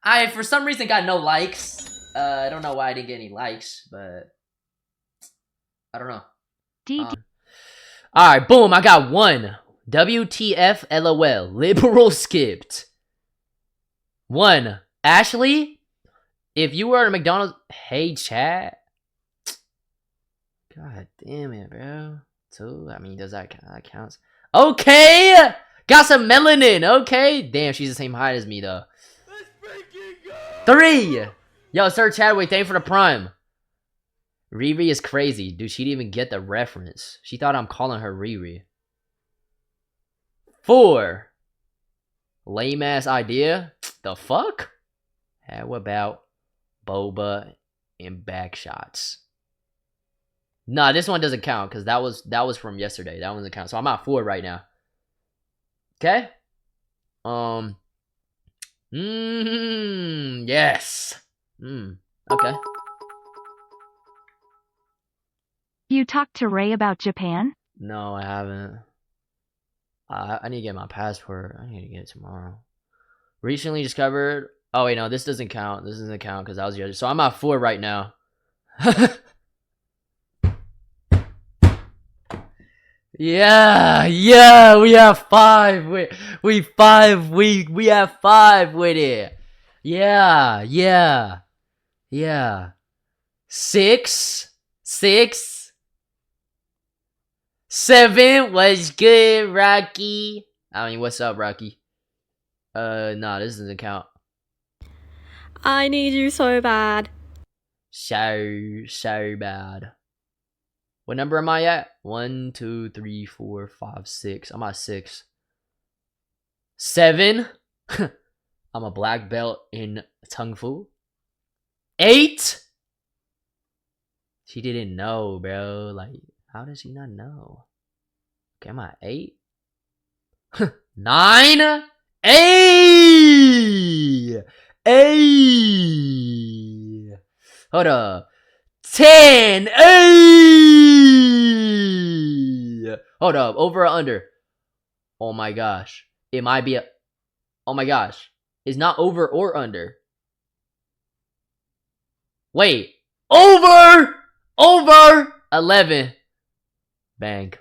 I, for some reason, got no likes. I don't know why I didn't get any likes, but I don't know. Alright, boom, I got one. WTF LOL. Liberal skipped. One. Ashley, if you were at a McDonald's... Hey, chat. God damn it, bro. Two? I mean, does that count? That counts. Okay! Got some melanin, okay? Damn, she's the same height as me, though. Three! Yo, Sir Chadwick, thank you for the prime. Riri is crazy. Dude, she didn't even get the reference. She thought I'm calling her Riri. Four. Lame ass idea. The fuck? How about boba and back shots? Nah, this one doesn't count because that was from yesterday. That one doesn't count. So I'm at 4 right now. Okay. Yes. Okay. You talked to Ray about Japan? No, I haven't. I need to get my passport. I need to get it tomorrow. Recently discovered. Oh wait, no, this doesn't count. This doesn't count because I was the other. So I'm at 4 right now. Yeah, we have 5. We have 5 with it. Yeah. 6, 7. What's good, Rocky? I mean, what's up, Rocky? Nah, this doesn't count. I need you so bad. So bad. What number am I at? 1, 2, 3, 4, 5, 6. I'm at 6. 7. I'm a black belt in Kung Fu. 8. She didn't know, bro. Like, how does she not know? Okay, I'm at 8. 9. 8. Hold up. 10. Hold up. Over or under? Oh my gosh. It might be a... Oh my gosh. It's not over or under. Wait. Over! 11. Bang.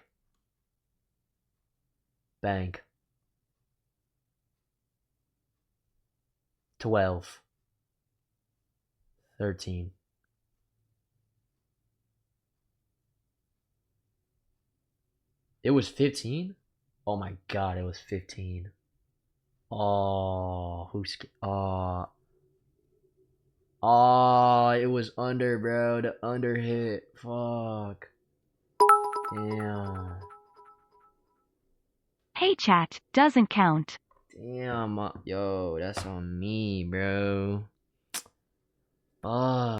12. 13. It was 15? Oh my god, it was 15. Oh, it was under, bro. The under hit. Fuck. Damn. Hey chat, doesn't count. Damn. Yo, that's on me, bro. Fuck.